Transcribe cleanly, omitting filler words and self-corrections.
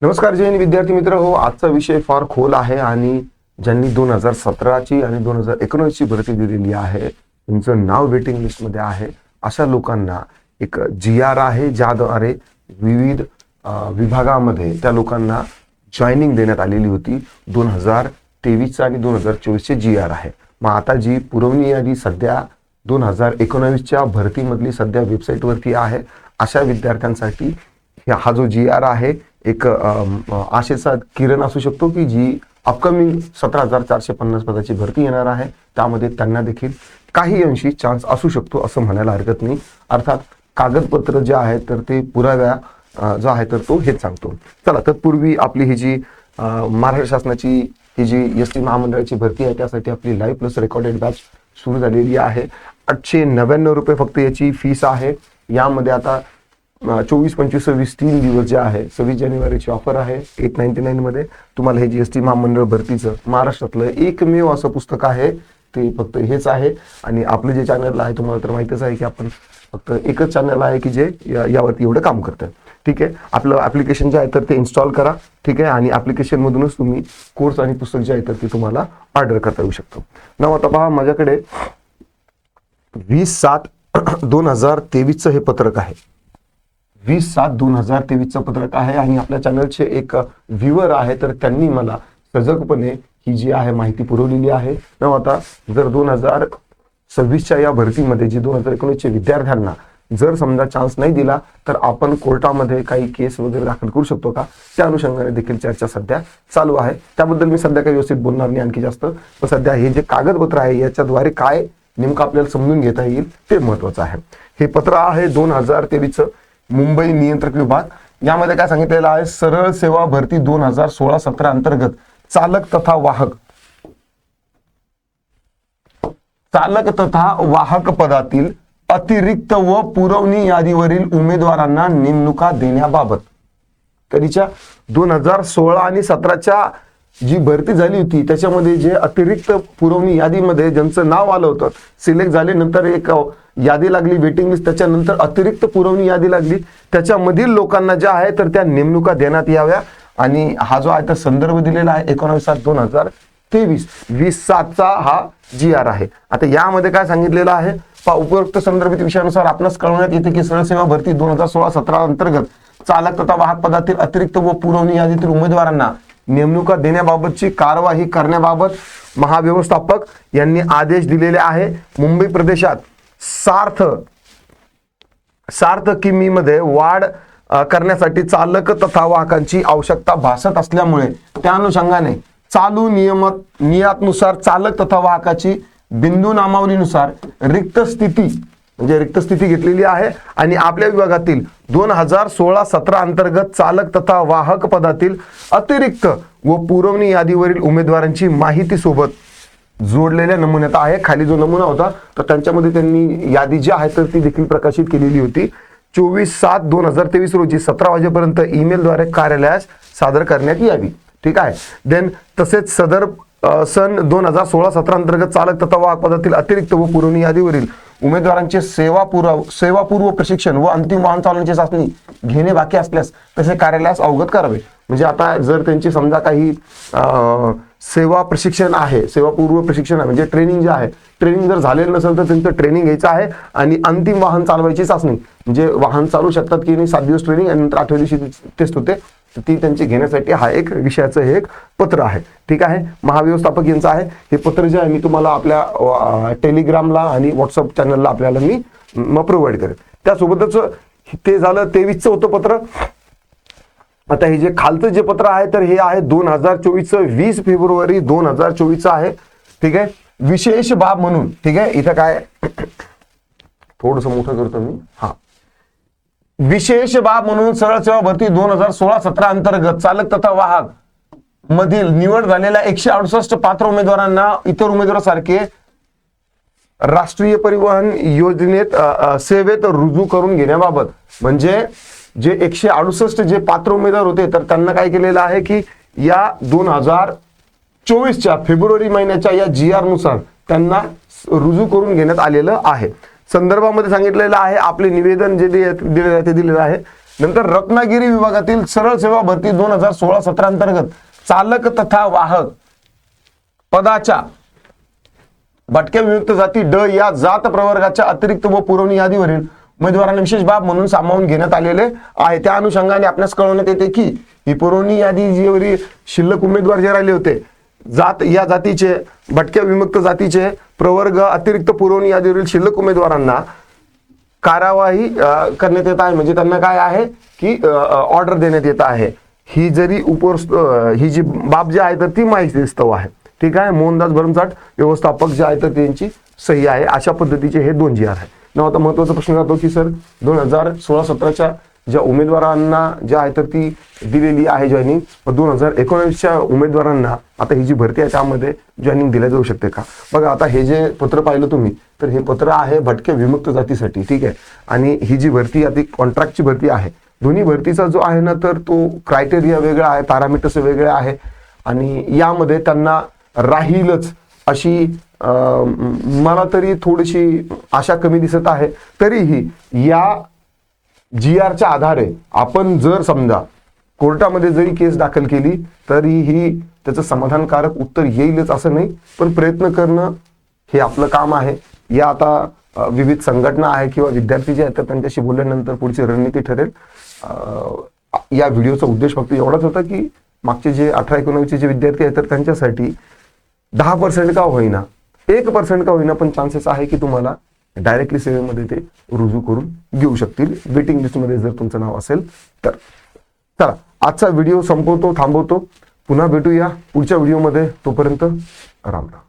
नमस्कार जय हिंद विद्यार्थी मित्र हो. आजचा विषय फार खोल आहे आणि ज्यांनी 2017ची आणि 2019ची भरती दिलेली आहे तुमचं नाव वेटिंग लिस्ट मध्ये आहे अशा लोकांना एक GR आहे ज्याद्वारे विविध विभागामध्ये त्या लोकांना जॉइनिंग देण्यात आलेली होती. 2023 आणि 2024चे GR आहे. मग आता जी पुरवणी यादी सध्या 2019च्या भरतीमधली सध्या वेबसाईटवरती आहे अशा विद्यार्थ्यांसाठी हा जो GR आहे एक आशेचा किरण असू शकतो की जी अपकमिंग 17,450 पदाची भरती येणार आहे त्यामध्ये त्यांना देखील काही अंशी चान्स असू शकतो असं म्हणायला हरकत नाही. अर्थात कागदपत्र जे आहे तर ते पुराव्या जो आहे तर तो हेच सांगतो. चला तत्पूर्वी आपली ही जी महाराष्ट्र शासनाची ही जी ST महामंडळाची भरती आहे त्यासाठी आपली लाईव्ह प्लस रेकॉर्डेड बॅच सुरू झालेली आहे. 899 रुपये फक्त याची फीस आहे. यामध्ये आता 24, 25, 26 3 दिवस जे आहे 26 जानेवारीची ऑफर आहे. 899 मध्ये तुम्हाला हे ST महामंडळ भरतीचं महाराष्ट्रातलं एकमेव असं पुस्तक आहे ते फक्त हेच आहे. आणि आपलं जे चॅनल आहे तुम्हाला तर माहितीच आहे की आपण फक्त एकच चॅनल आहे की जे यावरती एवढं काम करतं. ठीक आहे. आपलं ऍप्लिकेशन जे आहे तर ते इन्स्टॉल करा. ठीक आहे. आणि ऍप्लिकेशन मधूनच तुम्ही कोर्स आणि पुस्तक जे आहे तर ते तुम्हाला ऑर्डर करता येऊ शकतो. नाव आता पहा माझ्याकडे 20/7/2023 हे पत्रक आहे. 20/7/2023 पत्रक आहे आणि आपल्या चॅनलचे एक व्ह्यूअर आहे तर त्यांनी मला सजगपणे ही जी आहे माहिती पुरवलेली आहे. न आता जर 2026च्या या भरतीमध्ये जी 2019च्या विद्यार्थ्यांना जर समजा चान्स नाही दिला तर आपण कोर्टामध्ये काही केस वगैरे दाखल करू शकतो का त्या अनुषंगाने देखील चर्चा सध्या चालू आहे. त्याबद्दल मी सध्या काही व्यवस्थित बोलणार नाही आणखी जास्त. पण सध्या हे जे कागदपत्र आहे याच्याद्वारे काय नेमकं आपल्याला समजून घेता येईल ते महत्वाचं आहे. हे पत्र आहे 2023 मुंबई नियंत्रक विभाग. यामध्ये काय सांगितलेलं आहे सरळ सेवा भरती 2016-17 अंतर्गत चालक तथा वाहक पदातील अतिरिक्त व पुरवणी यादीवरील उमेदवारांना नेमणुका देण्याबाबत कधीच्या 2016 आणि 17च्या जी भरती झाली होती त्याच्यामध्ये जे अतिरिक्त पुरवणी यादीमध्ये ज्यांचं नाव आलं होतं सिलेक्ट झाले नंतर एक यादी लागली वेटिंग लिस्ट त्याच्यानंतर अतिरिक्त पुरवणी यादी लागली त्याच्यामधील लोकांना ज्या आहे तर त्या नेमणुका देण्यात याव्या. आणि हा जो आहे तर संदर्भ दिलेला आहे 19/7/2023 20/7चा हा GR आहे. आता यामध्ये काय सांगितलेलं आहे उपयुक्त संदर्भित विषयानुसार आपणास कळवण्यात येते की सरळ सेवा भरती 2016-17 अंतर्गत चालक तथा वाहक पदातील अतिरिक्त व पुरवणी यादीतील उमेदवारांना नेमणुका देण्याबाबतची कार्यवाही करण्याबाबत महाव्यवस्थापक यांनी आदेश दिलेले आहे. मुंबई प्रदेशात सार्थ किमीमध्ये वाढ करण्यासाठी चालक तथा वाहकांची आवश्यकता भासत असल्यामुळे त्या अनुषंगाने चालू नियमानुसार चालक तथा वाहकाची बिंदू नामावलीनुसार रिक्त स्थिती घेतलेली आहे. आणि आपल्या विभागातील 2016-17 अंतर्गत चालक तथा वाहक पदातील अतिरिक्त व पुरवणी यादीवरील उमेदवारांची माहिती सोबत जोडलेल्या नमुन्यात आहे. खाली जो नमुना होता तर त्यांच्यामध्ये त्यांनी यादी जी आहे तर ती देखील प्रकाशित केलेली होती. 24/7/2023 रोजी 17 वाजेपर्यंत ईमेलद्वारे कार्यालयास सादर करण्यात यावी. ठीक आहे. देन तसेच सदर सन 2016-17 अंतर्गत चालक तथा वाहक पदातील अतिरिक्त व पुरवणी यादीवरील उमेदवारांचे सेवापूर्व प्रशिक्षण व अंतिम वाहन चालवण्याची चाचणी घेणे बाकी असल्यास तसे कार्यालयास अवगत करावे. म्हणजे आता जर त्यांची समजा काही सेवापूर्व प्रशिक्षण आहे म्हणजे ट्रेनिंग जे आहे ट्रेनिंग जर झालेलं नसेल तर त्यांचं ट्रेनिंग घ्यायचं आहे. आणि अंतिम वाहन चालवायची चाचणी म्हणजे वाहन चालू शकतात की नाही 7 दिवस ट्रेनिंग आणि नंतर 8व्या दिवशी टेस्ट होते ती त्यांची घेण्यासाठी हा एक विषयाचं हे एक पत्र आहे. ठीक आहे. महाव्यवस्थापक यांचं आहे हे पत्र जे आहे मी तुम्हाला आपल्या टेलिग्रामला आणि व्हॉट्सअप चॅनलला आपल्याला मी प्रोव्हाइड करेन. त्यासोबतच ते झालं 23चं होतं पत्र. आता हे जे खालचं जे पत्र आहे तर हे आहे 2024 20 फेब्रुवारी 2024 आहे. ठीक आहे. विशेष बाब म्हणून ठीक आहे इथं काय थोडंसं मोठं करतो मी. विशेष बाब म्हणून सरळ सेवा भरती 2016-17 अंतर्गत चालक तथा वाहक मधील निवड झालेल्या 168 पात्र उमेदवारांना इतर उमेदवारांसारखे राष्ट्रीय परिवहन योजनेत सेवेत रुजू करून घेण्याबाबत म्हणजे जे 168 जे पात्र उमेदवार होते तर त्यांना काय केलेलं आहे की या 2024च्या फेब्रुवारी महिन्याच्या या GR नुसार त्यांना रुजू करून घेण्यात आलेलं आहे. संदर्भामध्ये सांगितलेलं आहे आपले निवेदन जे दिलेलं आहे नंतर रत्नागिरी विभागातील सरळ सेवा भरती 2016-17 अंतर्गत चालक तथा वाहक पदाच्या भटक्या विमुक्त जाती ड या जात प्रवर्गाच्या अतिरिक्त व पुरवणी यादीवरील उमेदवारांना विशेष बाब म्हणून सामावून घेण्यात आलेले आहे. त्या अनुषंगाने आपल्यास कळवण्यात येते की ही पुरवणी यादी जी शिल्लक उमेदवार जे राहिले होते जात या जातीचे भटक्या विमुक्त जातीचे प्रवर्ग अतिरिक्त पुरवणी यादीवरील शिल्लक उमेदवारांना कार्यवाही करण्यात येत आहे. म्हणजे त्यांना काय आहे की ऑर्डर देण्यात येत आहे. ही जरी ही जी बाब जी आहे तर ती माहिती स्तव आहे. ठीक आहे. मोहनदास भरमसाठ व्यवस्थापक जे आहे तर त्यांची सही आहे. अशा पद्धतीचे हे 2 GR आहे. न आता महत्वाचा प्रश्न राहतो की सर 2016-17च्या ज्या उमेदवारांना ज्या आहे तर ती दिलेली आहे जॉईनिंग, 2019च्या उमेदवारांना आता ही जी भरती आहे त्यामध्ये जॉईनिंग दिल्या जाऊ शकते का? बघा आता हे जे पत्र पाहिलं तुम्ही तर हे पत्र आहे भटक्या विमुक्त जातीसाठी. ठीक आहे. आणि ही जी भरती आहे ती कॉन्ट्रॅक्टची भरती आहे. दोन्ही भरतीचा जो आहे ना तर तो क्रायटेरिया वेगळा आहे, पॅरामीटर्स वेगळे आहे आणि यामध्ये त्यांना राहीलच अशी मला तरी थोडीशी आशा कमी दिसत आहे. तरीही या GRच्या आधारे आपण जर समजा कोर्टामध्ये जरी केस दाखल केली तरीही त्याचं समाधानकारक उत्तर येईलच असं नाही, पण प्रयत्न करणं हे आपलं काम आहे. या आता विविध संघटना आहे किंवा विद्यार्थी जे आहेत तर त्यांच्याशी बोलल्यानंतर पुढची रणनीती ठरेल. या व्हिडिओचा उद्देश फक्त एवढाच होता की मागचे जे 18-19चे जे विद्यार्थी आहेत तर त्यांच्यासाठी 10% का होईना, 1% का होईना, पण चान्सेस आहे की तुम्हाला डायरेक्टली सेवेमध्ये ते रुजू करून घेऊ शकतील वेटिंग लिस्टमध्ये जर तुमचं नाव असेल तर. चला आजचा व्हिडिओ संपवतो, थांबवतो. पुन्हा भेटूया पुढच्या व्हिडिओमध्ये. तोपर्यंत राम राम.